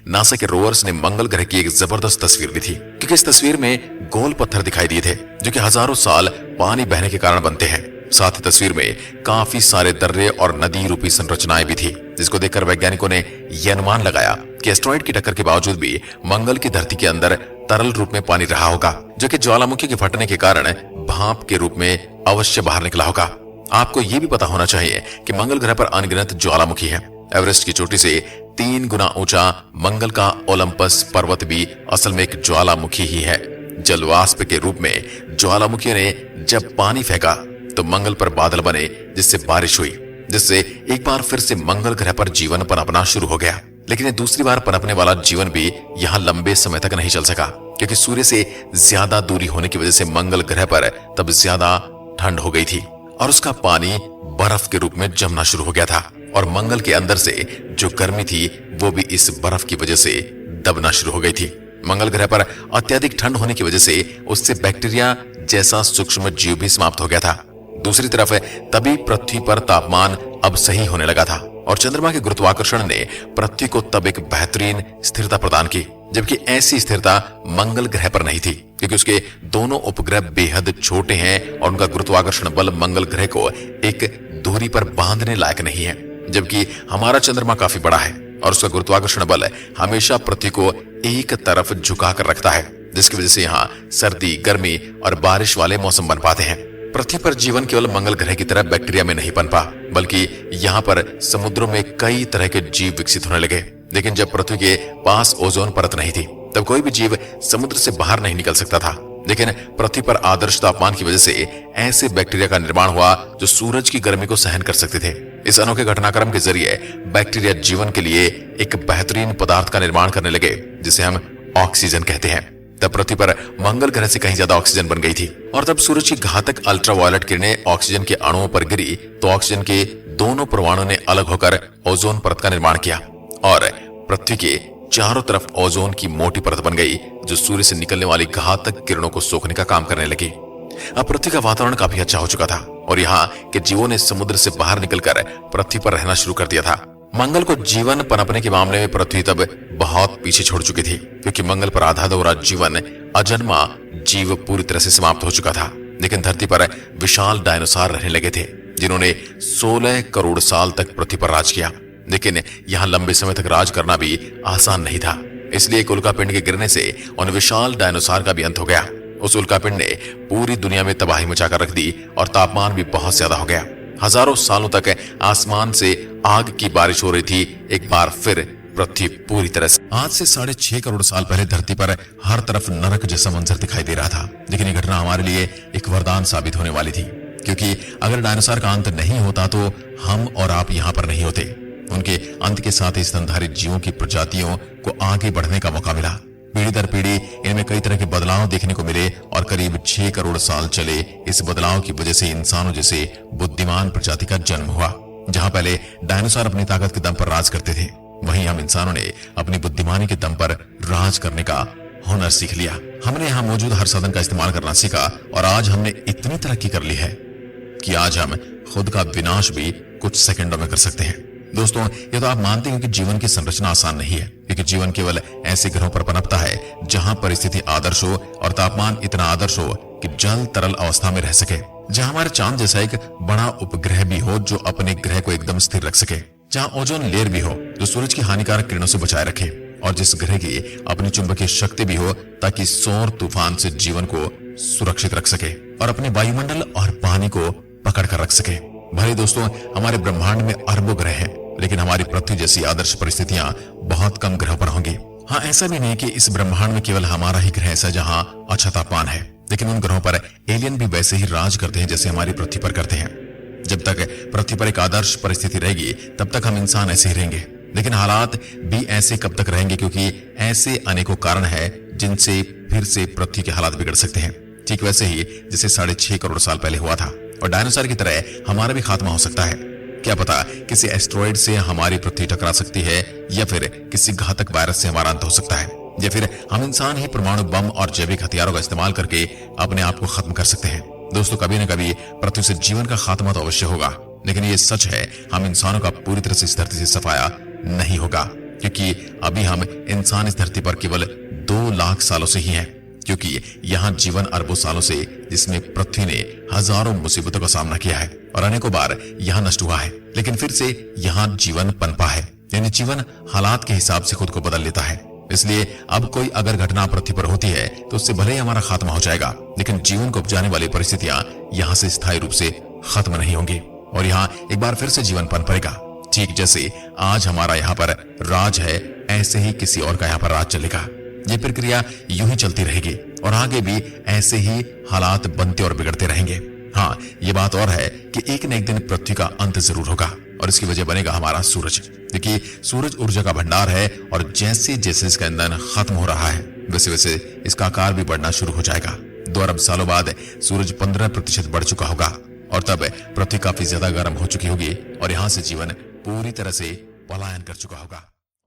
NASA के rovers ने मंगल ग्रह की एक जबरदस्त तस्वीर ली थी, क्योंकि इस तस्वीर में गोल पत्थर दिखाई दिए थे जो कि हजारों साल पानी बहने के कारण बनते हैं। साथ ही तस्वीर में काफी सारे दर्रे और नदी रूपी संरचनाएं भी थी, जिसको देखकर वैज्ञानिकों ने यह अनुमान लगाया कि एस्टेरॉइड की टक्कर के बावजूद भी मंगल की धरती के अंदर तरल रूप में पानी रहा होगा, जो कि ज्वालामुखी के फटने के कारण भाप के रूप में अवश्य बाहर निकला होगा। आपको यह भी पता होना चाहिए कि मंगल ग्रह पर अनगिनत ज्वालामुखी है। एवरेस्ट की चोटी से 3 गुना ऊंचा मंगल का ओलंपस पर्वत भी असल में एक ज्वालामुखी ही है। जलवाष्प के रूप में ज्वालामुखी ने जब पानी फेंका तो मंगल पर बादल बने, जिससे बारिश हुई, जिससे एक बार फिर से मंगल ग्रह पर जीवन पनपना शुरू हो गया। लेकिन ये दूसरी बार पनपने वाला जीवन भी यहाँ लंबे समय तक नहीं चल सका, क्योंकि सूर्य से ज्यादा दूरी होने की वजह से मंगल ग्रह पर तब ज्यादा ठंड हो गई थी और उसका पानी बर्फ के रूप में जमना शुरू हो गया था, और मंगल के अंदर से जो गर्मी थी वो भी इस बर्फ की वजह से दबना शुरू हो गई थी। मंगल ग्रह पर अत्यधिक ठंड होने की वजह से उससे बैक्टीरिया जैसा सूक्ष्म जीव भी समाप्त हो गया था। दूसरी तरफ तभी पृथ्वी पर तापमान अब सही होने लगा था और चंद्रमा के गुरुत्वाकर्षण ने पृथ्वी को तब एक बेहतरीन स्थिरता प्रदान की, जबकि ऐसी स्थिरता मंगल ग्रह पर नहीं थी, क्योंकि उसके दोनों उपग्रह बेहद छोटे हैं और उनका गुरुत्वाकर्षण बल मंगल ग्रह को एक दूरी पर बांधने लायक नहीं है, जबकि हमारा चंद्रमा काफी बड़ा है और उसका गुरुत्वाकर्षण बल हमेशा पृथ्वी को एक तरफ झुका कर रखता है, जिसकी वजह से यहाँ सर्दी, गर्मी और बारिश वाले मौसम बन पाते हैं। पृथ्वी पर जीवन केवल मंगल ग्रह की तरह बैक्टीरिया में नहीं पनपा, बल्कि यहाँ पर समुद्रों में कई तरह के जीव विकसित होने लगे। लेकिन जब पृथ्वी के पास ओजोन परत नहीं थी, तब कोई भी जीव समुद्र से बाहर नहीं निकल सकता था। लेकिन पृथ्वी पर आदर्श तापमान की वजह से ऐसे बैक्टीरिया का निर्माण हुआ जो सूरज की गर्मी को सहन कर सकते थे। इस अनोखे घटनाक्रम के जरिए बैक्टीरिया जीवन के लिए एक बेहतरीन पदार्थ का निर्माण करने लगे, जिसे हम ऑक्सीजन कहते हैं। तब पृथ्वी पर मंगल ग्रह से कहीं ज्यादा ऑक्सीजन बन गई थी, और तब सूरज की घातक अल्ट्रावायलेट किरणें ऑक्सीजन के अणुओं पर गिरी तो ऑक्सीजन के दोनों परमाणुओं ने अलग होकर ओजोन परत का निर्माण किया और पृथ्वी के चारों तरफ ओजोन की मोटी परत बन गई, जो सूर्य से निकलने वाली घातक किरणों को सोखने का काम करने लगी। अब पृथ्वी का वातावरण काफी अच्छा हो चुका था और यहाँ के जीवों ने समुद्र से बाहर निकलकर पृथ्वी पर रहना शुरू कर दिया था। मंगल को जीवन पनपने के मामले में पृथ्वी तब बहुत पीछे छोड़ चुकी थी, क्योंकि मंगल पर आधा अधूरा जीवन, अजन्मा जीव पूरी तरह से समाप्त हो चुका था। लेकिन धरती पर विशाल डायनासोर रहने लगे थे, जिन्होंने 16 करोड़ साल तक पृथ्वी पर राज किया। लेकिन यहाँ लंबे समय तक राज करना भी आसान नहीं था, इसलिए एक उल्कापिंड के गिरने से उन विशाल डायनासोर का भी अंत हो गया। उस उल्कापिंड ने पूरी दुनिया में तबाही मचाकर रख दी और तापमान भी बहुत ज्यादा हो गया। हजारों सालों तक आसमान से आग की बारिश हो रही थी। एक बार फिर पृथ्वी पूरी तरह से आज से 6.5 करोड़ साल पहले धरती पर हर तरफ नरक जैसा मंजर दिखाई दे रहा था। लेकिन ये घटना हमारे लिए एक वरदान साबित होने वाली थी, क्योंकि अगर डायनासोर का अंत नहीं होता तो हम और आप यहाँ पर नहीं होते। उनके अंत के साथ ही स्तनधारी जीवों की प्रजातियों को आगे बढ़ने का मौका मिला। पीढ़ी दर पीढ़ी इनमें कई तरह के बदलाव देखने को मिले और करीब 6 करोड़ साल चले इस बदलाव की वजह से इंसानों जैसे बुद्धिमान प्रजाति का जन्म हुआ। जहां पहले डायनासोर अपनी ताकत के दम पर राज करते थे, वहीं हम इंसानों ने अपनी बुद्धिमानी के दम पर राज करने का हुनर सीख लिया। हमने यहाँ मौजूद हर साधन का इस्तेमाल करना सीखा और आज हमने इतनी तरक्की कर ली है कि आज हम खुद का विनाश भी कुछ सेकंडों में कर सकते हैं। दोस्तों, ये तो आप मानते हैं कि जीवन की संरचना आसान नहीं है, क्योंकि जीवन केवल ऐसे ग्रहों पर पनपता है जहां परिस्थिति आदर्श हो और तापमान इतना आदर्श हो कि जल तरल अवस्था में रह सके, जहां हमारे चांद जैसा एक बड़ा उपग्रह भी हो जो अपने ग्रह को एकदम स्थिर रख सके, जहां ओजोन लेयर भी हो जो सूरज की हानिकारक किरणों से बचाए रखे, और जिस ग्रह की अपनी चुंबकीय शक्ति भी हो ताकि सौर तूफान से जीवन को सुरक्षित रख सके और अपने वायुमंडल और पानी को पकड़ कर रख सके। भले दोस्तों, हमारे ब्रह्मांड में अरबों ग्रह हैं, लेकिन हमारी पृथ्वी जैसी आदर्श परिस्थितियां बहुत कम ग्रह पर होंगी। हाँ, ऐसा भी नहीं कि इस ब्रह्मांड में केवल हमारा ही ग्रह ऐसा जहां अच्छा तापमान है, लेकिन उन ग्रहों पर एलियन भी वैसे ही राज करते हैं जैसे हमारी पृथ्वी पर करते हैं। जब तक पृथ्वी पर एक आदर्श परिस्थिति रहेगी तब तक हम इंसान ऐसे ही रहेंगे, लेकिन हालात भी ऐसे कब तक रहेंगे, क्योंकि ऐसे अनेकों कारण है जिनसे फिर से पृथ्वी के हालात बिगड़ सकते हैं। ठीक वैसे ही जैसे 6.5 करोड़ साल पहले हुआ था, और डायनासोर की तरह हमारा भी खात्मा हो सकता है। क्या पता किसी एस्टेरॉइड से हमारी पृथ्वी टकरा सकती है, या फिर किसी घातक वायरस से हमारा अंत हो सकता है, या फिर हम इंसान ही परमाणु बम और जैविक हथियारों का इस्तेमाल करके अपने आप को खत्म कर सकते हैं। दोस्तों, कभी न कभी पृथ्वी से जीवन का खात्मा तो अवश्य होगा, लेकिन ये सच है, हम इंसानों का पूरी तरह से इस धरती से सफाया नहीं होगा। क्योंकि अभी हम इंसान इस धरती पर केवल 2 लाख सालों से ही हैं, क्योंकि यहाँ जीवन अरबों सालों से, जिसमें पृथ्वी ने हजारों मुसीबतों का सामना किया है और अनेकों बार यहाँ नष्ट हुआ है, लेकिन फिर से यहाँ जीवन पनपा है। यानी जीवन हालात के हिसाब से खुद को बदल लेता है। इसलिए अब कोई अगर घटना पृथ्वी पर होती है तो उससे भले ही हमारा खात्मा हो जाएगा, लेकिन जीवन को उपजाने वाली परिस्थितियां यहाँ से स्थायी रूप से खत्म नहीं होंगी और यहाँ एक बार फिर से जीवन पनपेगा। ठीक जैसे आज हमारा यहाँ पर राज है, ऐसे ही किसी और का यहाँ पर राज चलेगा। ये प्रक्रिया यूं ही चलती रहेगी और आगे भी ऐसे ही हालात बनते और बिगड़ते रहेंगे। हाँ, ये बात और है कि एक न एक दिन पृथ्वी का अंत जरूर होगा और इसकी वजह बनेगा हमारा सूरज। देखिए, सूरज ऊर्जा का भंडार है और जैसे जैसे इसका ईंधन खत्म हो रहा है वैसे वैसे इसका आकार भी बढ़ना शुरू हो जाएगा। 2 अरब सालों बाद सूरज 15% बढ़ चुका होगा और तब पृथ्वी काफी ज्यादा गर्म हो चुकी होगी और यहाँ से जीवन पूरी तरह से पलायन कर चुका होगा।